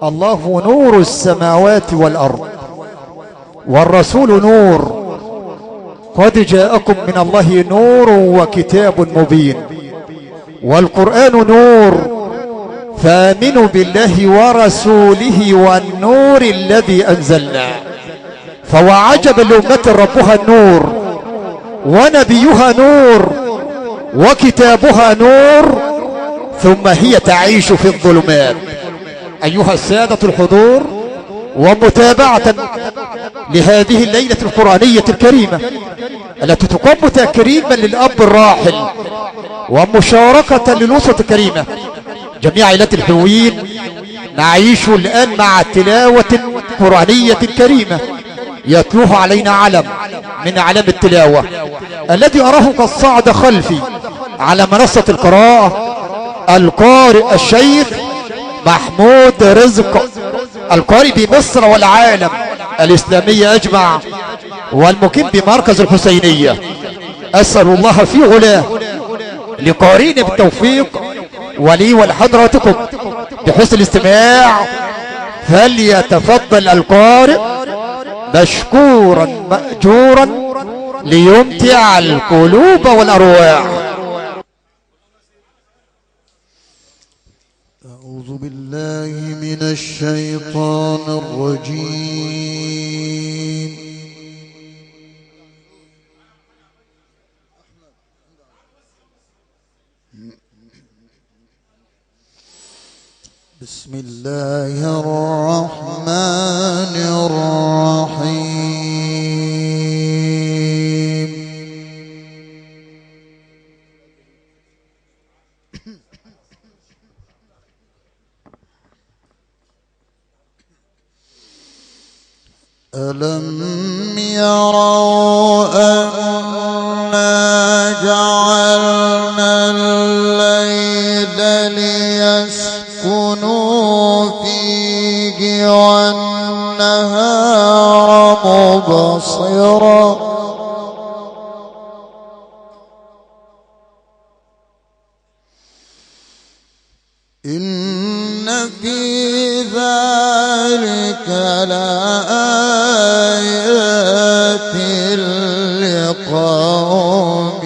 الله نور السماوات والأرض، والرسول نور. قد جاءكم من الله نور وكتاب مبين، والقرآن نور. فآمنوا بالله ورسوله والنور الذي أنزلنا. فهو عجب لأمة ربها النور، ونبيها نور، وكتابها نور، ثم هي تعيش في الظلمات. أيها السادة الحضور، ومتابعة لهذه الليلة القرآنية الكريمة التي تقوم تكريما للأب الراحل ومشاركة للأسرة الكريمة، جميع عائلة الحلوين، نعيش الآن مع تلاوة قرآنية كريمة يتلوها علينا علم من أعلام التلاوة الذي أراه قد صعد خلفي على منصة القراءة القارئ الشيخ محمود رزق، القارئ بمصر والعالم الإسلامية أجمع، والمقيم بمركز الحسينية. أسأل الله في علاه لقارئنا بالتوفيق ولي ولحضراتكم بحسن الاستماع. فليتفضل القارئ مشكورا مأجورا ليمتع القلوب والأرواح. أعوذ بالله من الشيطان الرجيم. بسم الله الرحمن الرحيم. ألم يروا أنا جعلنا الليل ليسكنوا فيه والنهار مبصرا إن في ذلك لآيات لقوم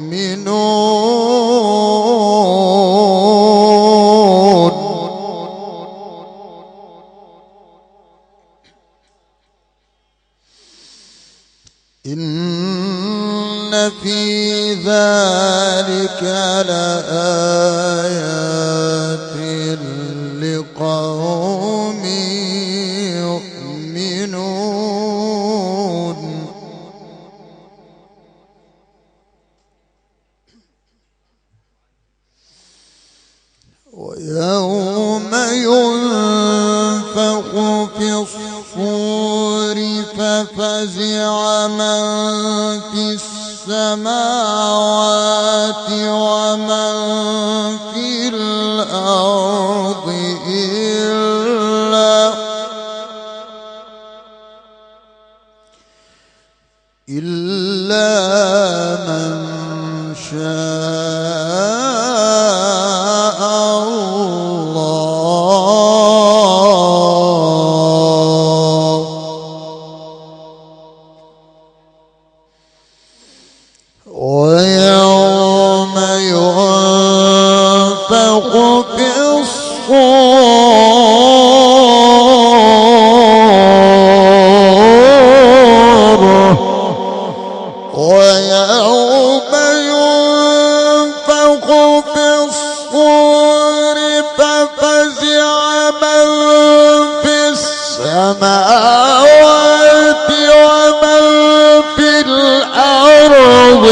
يؤمنون. إن في ذلك لآيات لقوم يؤمنون. ويوم ينفخ في الصور ففزع من في السماوات ومن في الأرض إلا من شاء الله. ويوم ينفخ في الصور ويوم ينفخ في الصور ففزع من في السماوات ومن في الأرض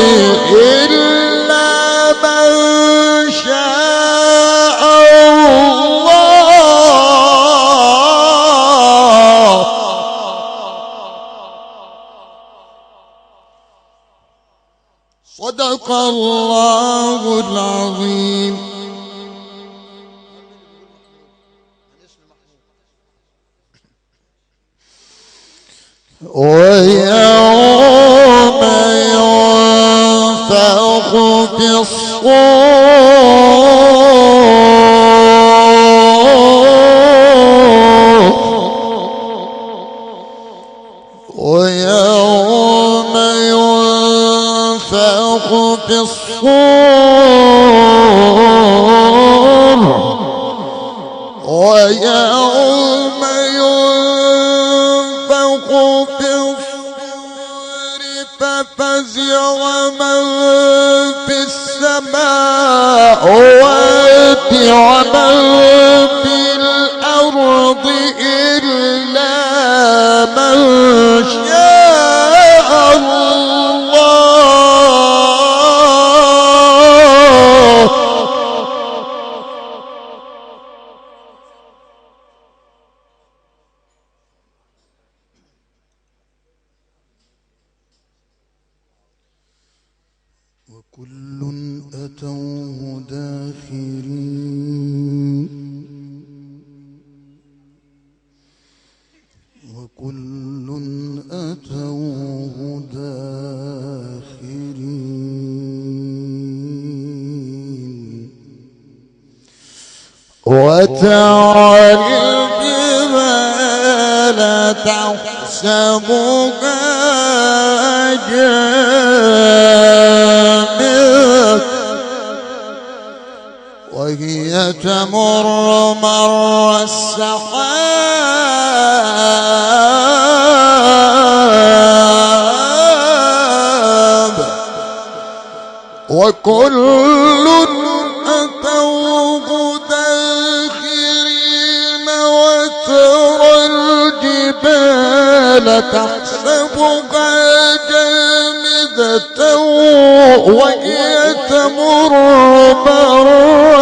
إلا من شاء الله. صدق الله العظيم. ويوم ينفخ في الصور ويوم ينفخ في الصور ففزع من في السماوات ومن في الأرض إلا من شاء الله. وكل أتوه داخرين وكل أتوه داخرين. وترى الجبال تحسبها جامدة وهي تمر مر السحاب وكل أتوه داخرين. وترى الجبال تحسبها جامدة وهي تمر مر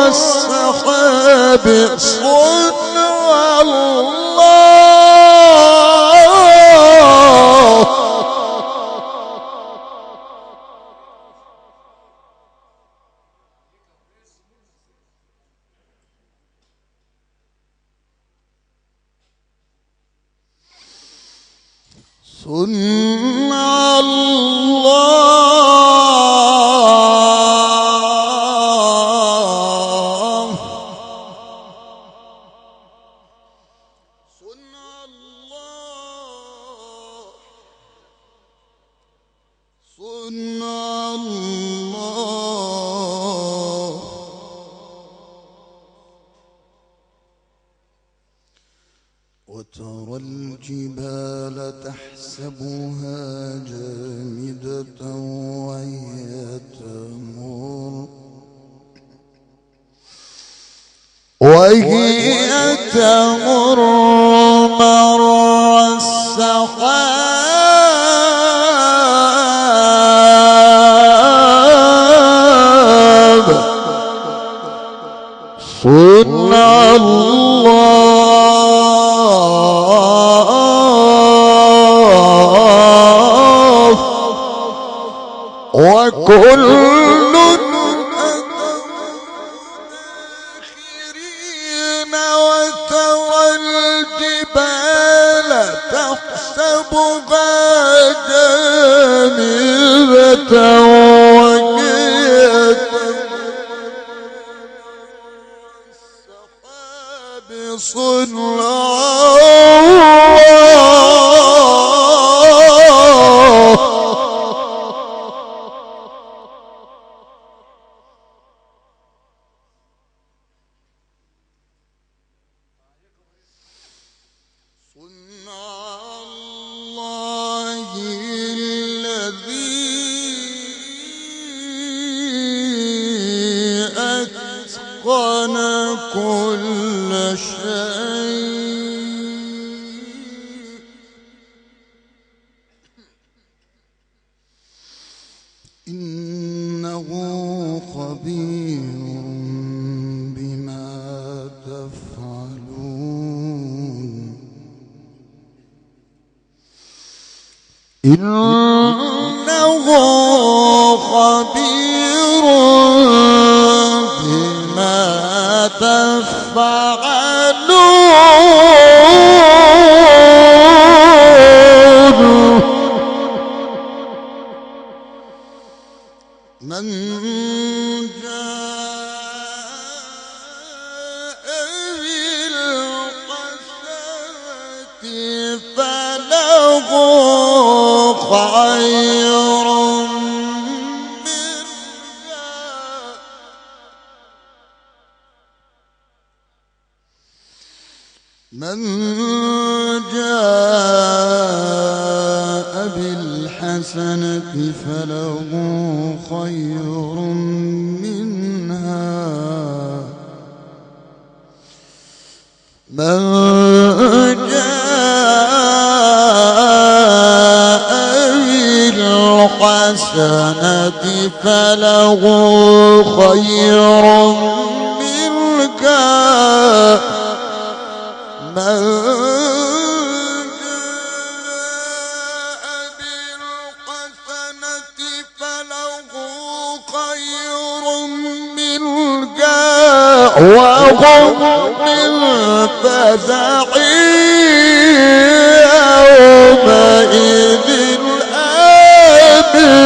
السحاب صنع الله. صنع الله. صنع الله. صنع الله. وترى الجبال تحسبها جامدة وهي تمر مر السحاب صنع الله. وكل داخرين. وترى الجبال تحسبها جامدة وهي السحاب صنع الله. صنع الله الذي أتقن كل شيء إنه خبير بما تفعلون. إنه خبير بما تفعلون. من جاء بالحسنة فله خير منها من جاء بالحسنة فله خير منها، من جاء بالحسنة فله خير منها، من جاء بالحسنة فله خير منها وهم من فزع يومئذ آمنون.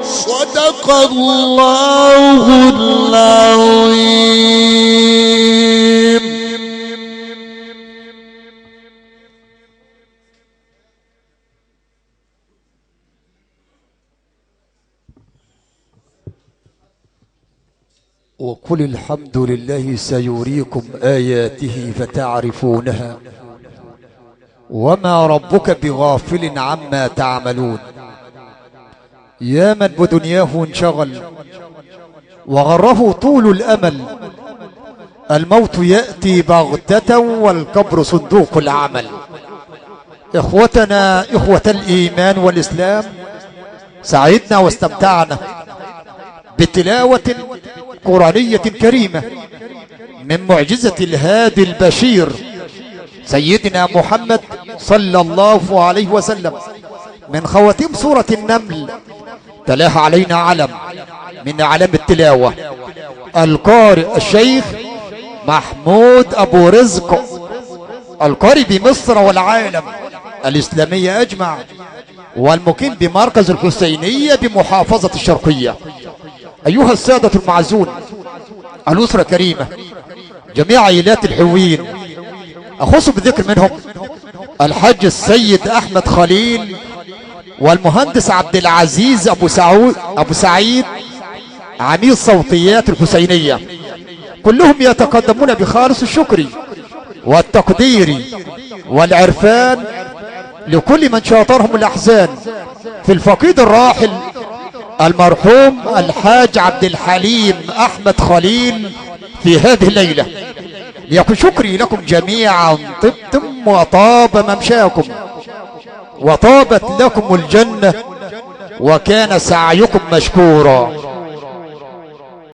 صدق الله العظيم. وقل الحمد لله سيريكم آياته فتعرفونها وما ربك بغافل عما تعملون. يا من بدنياه انشغل وغره طول الأمل، الموت يأتي بغتة والقبر صندوق العمل. إخوتنا إخوة الإيمان والإسلام، سعدنا واستمتعنا بتلاوة قرآنية كريمة من معجزة الهادي البشير سيدنا محمد صلى الله عليه وسلم، من خواتيم سورة النمل. تلاها علينا علم من أعلام التلاوة، القارئ الشيخ محمود أبو رزق، القارئ بمصر والعالم الإسلامية أجمع، والمقيم بمركز الحسينية بمحافظة الشرقية. أيها السادة المعزون، الأسرة كريمة، جميع عائلات الحلوين، أخص بذكر منهم الحاج السيد أحمد خليل والمهندس عبد العزيز أبو سعيد عميد صوتيات الحسينية، كلهم يتقدمون بخالص الشكر والتقدير والعرفان لكل من شاطرهم الأحزان في الفقيد الراحل المرحوم الحاج عبد الحليم أحمد خليل في هذه الليلة. ليكن شكري لكم جميعا، طبتم وطاب ممشاكم وطابت لكم الجنة وكان سعيكم مشكورا.